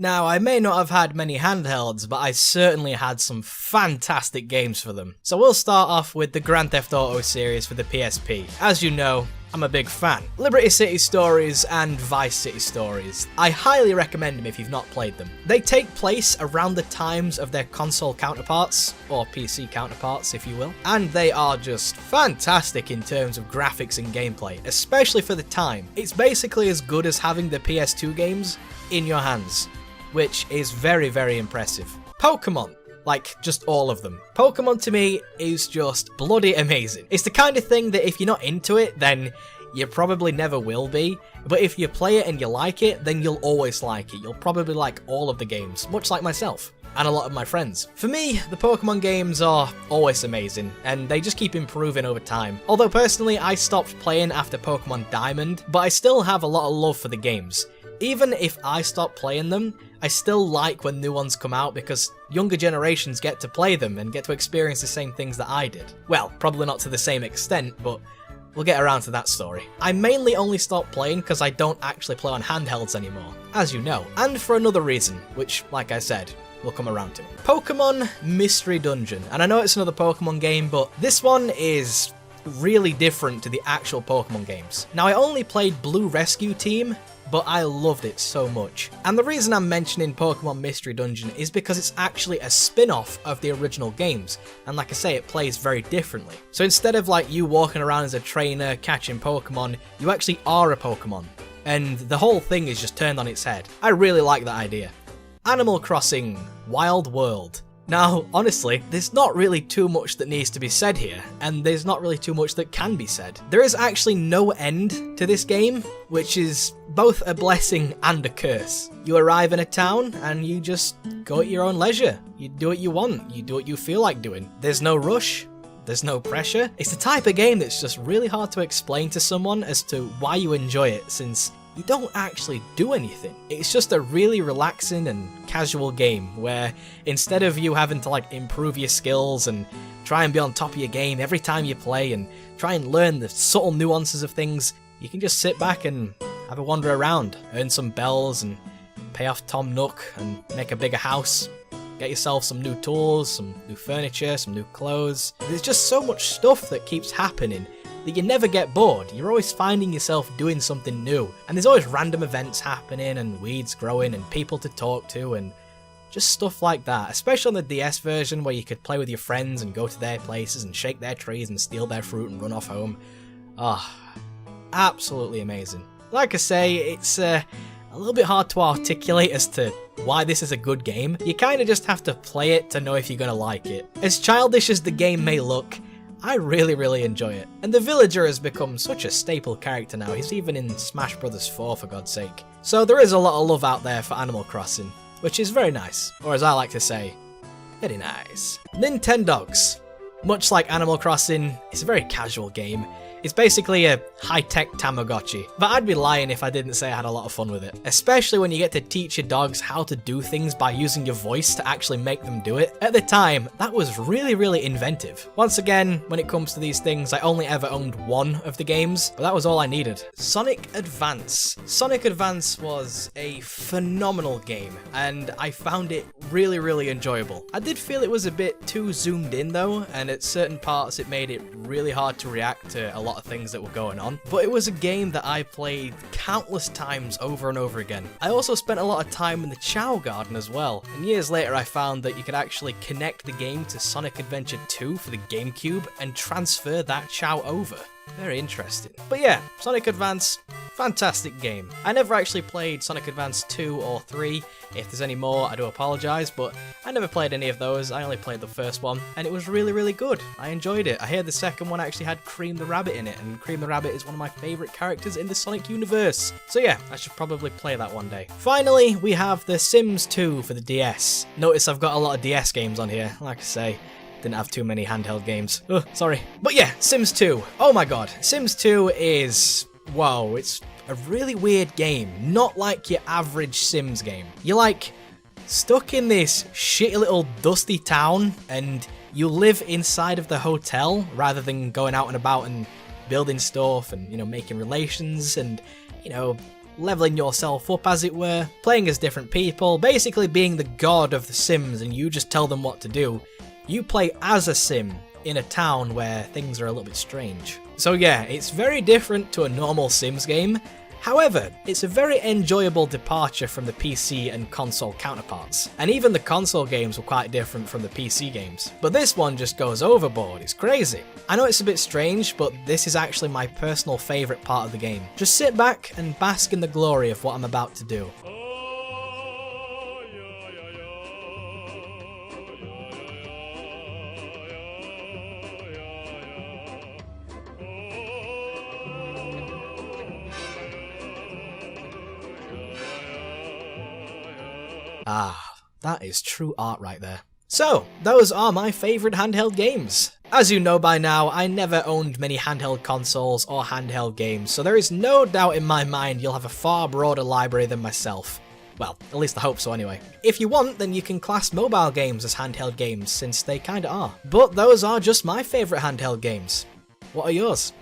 Now, I may not have had many handhelds, but I certainly had some fantastic games for them. So we'll start off with the Grand Theft Auto series for the PSP. As you know, I'm a big fan. Liberty City Stories and Vice City Stories. I highly recommend them if you've not played them. They take place around the times of their console counterparts, or PC counterparts if you will, and they are just fantastic in terms of graphics and gameplay, especially for the time. It's basically as good as having the PS2 games in your hands, which is very, very impressive. Pokemon. Like, just all of them. Pokemon to me is just bloody amazing. It's the kind of thing that if you're not into it, then you probably never will be. But if you play it and you like it, then you'll always like it. You'll probably like all of the games, much like myself and a lot of my friends. For me, the Pokemon games are always amazing, and they just keep improving over time. Although personally, I stopped playing after Pokemon Diamond, but I still have a lot of love for the games. Even if I stop playing them, I still like when new ones come out because younger generations get to play them and get to experience the same things that I did. Well, probably not to the same extent, but we'll get around to that story. I mainly only stopped playing because I don't actually play on handhelds anymore, as you know, and for another reason, which, like I said, we'll come around to. Pokemon Mystery Dungeon, and I know it's another Pokemon game, but this one is really different to the actual Pokemon games. Now, I only played Blue Rescue Team, but I loved it so much. And the reason I'm mentioning Pokemon Mystery Dungeon is because it's actually a spin-off of the original games, and like I say, it plays very differently. So instead of like you walking around as a trainer catching Pokemon, you actually are a Pokemon, and the whole thing is just turned on its head. I really like that idea. Animal Crossing Wild World. Now, honestly, there's not really too much that needs to be said here, and there's not really too much that can be said. There is actually no end to this game, which is both a blessing and a curse. You arrive in a town, and you just go at your own leisure. You do what you want, you do what you feel like doing. There's no rush, there's no pressure. It's the type of game that's just really hard to explain to someone as to why you enjoy it, since you don't actually do anything. It's just a really relaxing and casual game where instead of you having to like improve your skills and try and be on top of your game every time you play and try and learn the subtle nuances of things, you can just sit back and have a wander around, earn some bells and pay off Tom Nook and make a bigger house. Get yourself some new tools, some new furniture, some new clothes. There's just so much stuff that keeps happening that you never get bored. You're always finding yourself doing something new, and there's always random events happening and weeds growing and people to talk to and just stuff like that, especially on the DS version where you could play with your friends and go to their places and shake their trees and steal their fruit and run off home. Absolutely amazing. Like I say, it's a little bit hard to articulate as to why this is a good game. You kind of just have to play it to know if you're going to like it. As childish as the game may look, I really, really enjoy it. And the villager has become such a staple character now. He's even in Smash Bros. 4, for God's sake. So there is a lot of love out there for Animal Crossing, which is very nice. Or as I like to say, very nice. Nintendogs. Much like Animal Crossing, it's a very casual game. It's basically a high-tech Tamagotchi, but I'd be lying if I didn't say I had a lot of fun with it. Especially when you get to teach your dogs how to do things by using your voice to actually make them do it. At the time, that was really, really inventive. Once again, when it comes to these things, I only ever owned one of the games, but that was all I needed. Sonic Advance. Sonic Advance was a phenomenal game, and I found it really, really enjoyable. I did feel it was a bit too zoomed in though, and at certain parts it made it really hard to react to a lot of things that were going on, but it was a game that I played countless times over and over again. I also spent a lot of time in the Chow Garden as well, and years later I found that you could actually connect the game to Sonic Adventure 2 for the GameCube and transfer that Chow over. Very interesting. But yeah, Sonic Advance, fantastic game. I never actually played Sonic Advance 2 or 3. If there's any more, I do apologise, but I never played any of those. I only played the first one, and it was really, really good. I enjoyed it. I hear the second one actually had Cream the Rabbit in it, and Cream the Rabbit is one of my favourite characters in the Sonic universe. So yeah, I should probably play that one day. Finally, we have The Sims 2 for the DS. Notice I've got a lot of DS games on here, like I say. Didn't have too many handheld games. Sorry. But yeah, Sims 2. Oh my god. Sims 2 is... whoa, it's a really weird game. Not like your average Sims game. You're like stuck in this shitty little dusty town and you live inside of the hotel rather than going out and about and building stuff and, you know, making relations and, you know, leveling yourself up as it were, playing as different people, basically being the god of the Sims and you just tell them what to do. You play as a Sim in a town where things are a little bit strange. So yeah, it's very different to a normal Sims game. However, it's a very enjoyable departure from the PC and console counterparts. And even the console games were quite different from the PC games. But this one just goes overboard, it's crazy. I know it's a bit strange, but this is actually my personal favourite part of the game. Just sit back and bask in the glory of what I'm about to do. Ah, that is true art right there. So, those are my favourite handheld games. As you know by now, I never owned many handheld consoles or handheld games, so there is no doubt in my mind you'll have a far broader library than myself. Well, at least I hope so anyway. If you want, then you can class mobile games as handheld games, since they kinda are. But those are just my favourite handheld games. What are yours?